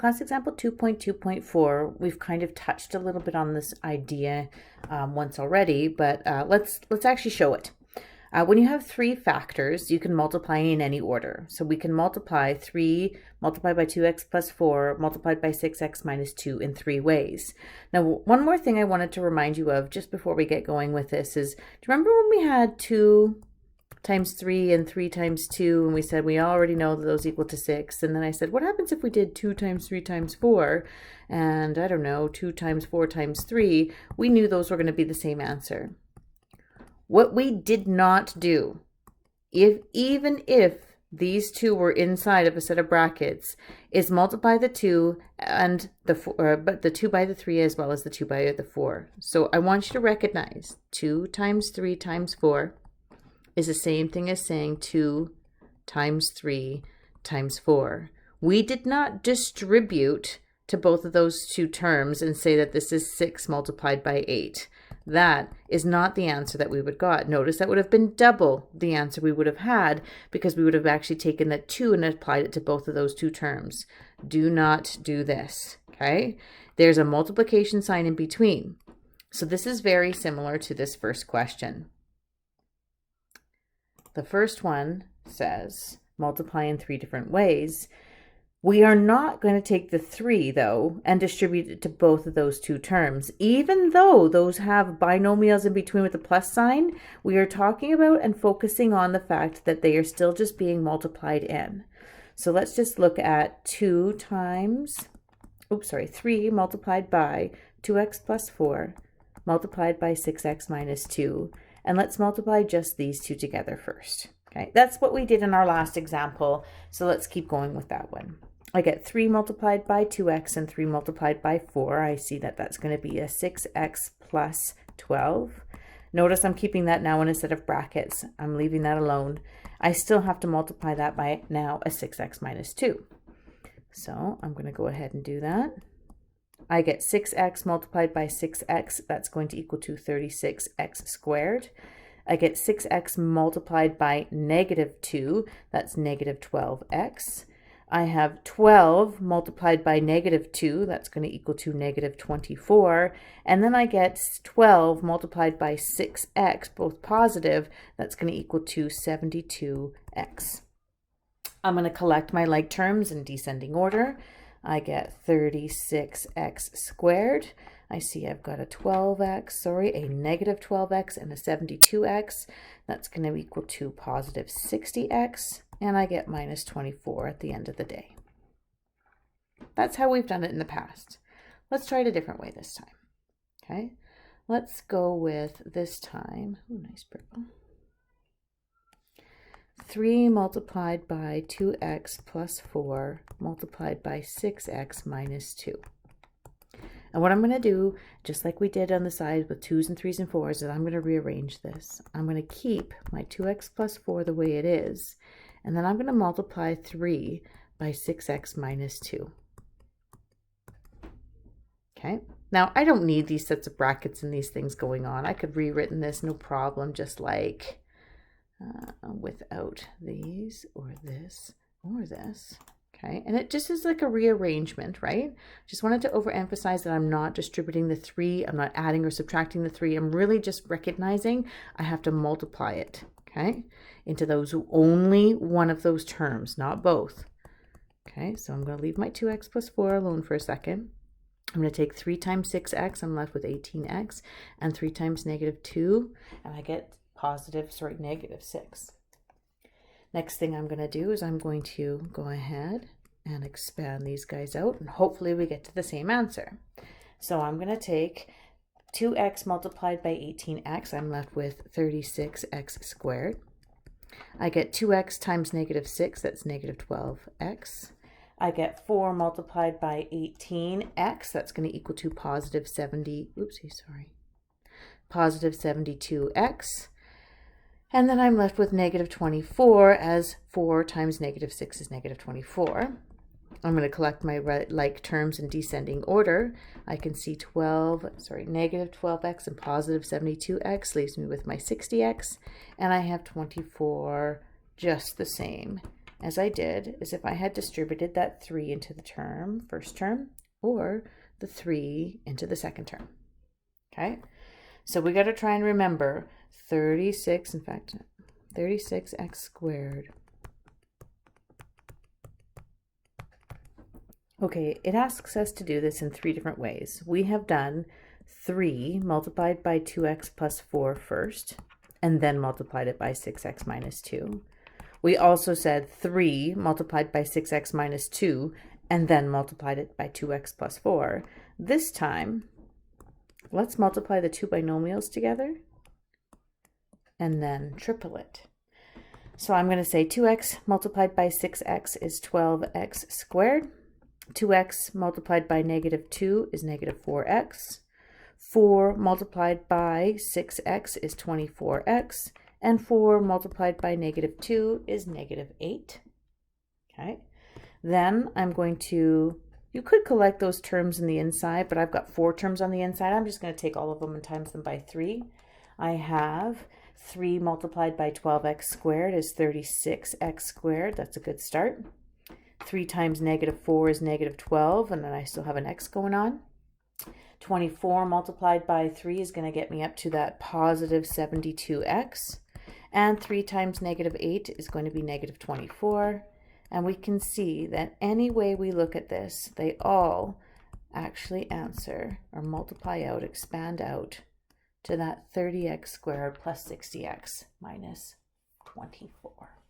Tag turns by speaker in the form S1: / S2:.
S1: Class example 2.2.4, we've kind of touched a little bit on this idea once already, but let's actually show it. When you have three factors, you can multiply in any order. So we can multiply 3 multiplied by 2x plus 4 multiplied by 6x minus 2 in 3 ways. Now, one more thing I wanted to remind you of just before we get going with this is, do you remember when we had 2 times 3 and 3 times 2, and we said we already know that those equal to 6, and then I said, what happens if we did 2 times 3 times 4, and I don't know, 2 times 4 times 3, we knew those were going to be the same answer. What we did not do, even if these two were inside of a set of brackets, is multiply the 2 and the 4, but the 2 by the 3 as well as the 2 by the 4. So I want you to recognize 2 times 3 times 4 is the same thing as saying 2 times 3 times 4. We did not distribute to both of those two terms and say that this is 6 multiplied by 8. That is not the answer that we would got. Notice that would have been double the answer we would have had because we would have actually taken that 2 and applied it to both of those two terms. Do not do this, okay? There's a multiplication sign in between. So this is very similar to this first question. The first one says multiply in 3 different ways. We are not going to take the 3, though, and distribute it to both of those two terms. Even though those have binomials in between with a plus sign, we are talking about and focusing on the fact that they are still just being multiplied in. So let's just look at 3 multiplied by 2x plus 4 multiplied by 6x minus 2. And let's multiply just these two together first. Okay, that's what we did in our last example. So let's keep going with that one. I get 3 multiplied by 2x and 3 multiplied by 4. I see that that's going to be a 6x plus 12. Notice I'm keeping that now in a set of brackets. I'm leaving that alone. I still have to multiply that by now a 6x minus 2. So I'm going to go ahead and do that. I get 6x multiplied by 6x. That's going to equal to 36x squared. I get 6x multiplied by negative 2. That's negative 12x. I have 12 multiplied by negative 2, that's going to equal to negative 24, and then I get 12 multiplied by 6x, both positive, that's going to equal to 72x. I'm going to collect my like terms in descending order. I get 36x squared. I see I've got a negative 12x and a 72x. That's going to equal to positive 60x. And I get minus 24 at the end of the day. That's how we've done it in the past. Let's try it a different way this time. Okay, let's go with this time. Oh, nice purple. 3 multiplied by 2x plus 4 multiplied by 6x minus 2. And what I'm going to do, just like we did on the side with 2's and 3's and 4's, is I'm going to rearrange this. I'm going to keep my 2x plus 4 the way it is. And then I'm going to multiply 3 by 6x minus 2. Okay, now I don't need these sets of brackets and these things going on. I could have rewritten this no problem, just like without these or this or this. Okay, and it just is like a rearrangement, right? Just wanted to overemphasize that I'm not distributing the 3. I'm not adding or subtracting the 3. I'm really just recognizing I have to multiply it. Okay, into those only one of those terms, not both. Okay, so I'm going to leave my 2x plus 4 alone for a second. I'm going to take 3 times 6x, I'm left with 18x, and 3 times negative 2, and I get negative 6. Next thing I'm going to do is I'm going to go ahead and expand these guys out, and hopefully we get to the same answer. So I'm going to take 2x multiplied by 18x, I'm left with 36x squared. I get 2x times negative 6, that's negative 12x. I get 4 multiplied by 18x, that's going to equal to positive 72x. And then I'm left with negative 24, as 4 times negative 6 is negative 24. I'm going to collect my like terms in descending order. I can see negative 12x and positive 72x leaves me with my 60x, and I have 24 just the same as I did, is if I had distributed that 3 into the first term, or the 3 into the second term. Okay, so we got to try and remember 36, in fact, 36x squared. Okay, it asks us to do this in 3 different ways. We have done 3 multiplied by 2x plus 4 first, and then multiplied it by 6x minus 2. We also said 3 multiplied by 6x minus 2, and then multiplied it by 2x plus 4. This time, let's multiply the 2 binomials together, and then triple it. So I'm going to say 2x multiplied by 6x is 12x squared. 2x multiplied by negative 2 is negative 4x. 4 multiplied by 6x is 24x. And 4 multiplied by negative 2 is negative 8. Okay. Then I'm going to, you could collect those terms in the inside, but I've got 4 terms on the inside. I'm just going to take all of them and times them by 3. I have 3 multiplied by 12x squared is 36x squared. That's a good start. 3 times negative 4 is negative 12, and then I still have an x going on. 24 multiplied by 3 is going to get me up to that positive 72x. And 3 times negative 8 is going to be negative 24. And we can see that any way we look at this, they all actually answer or multiply out, expand out to that 30x squared plus 60x minus 24.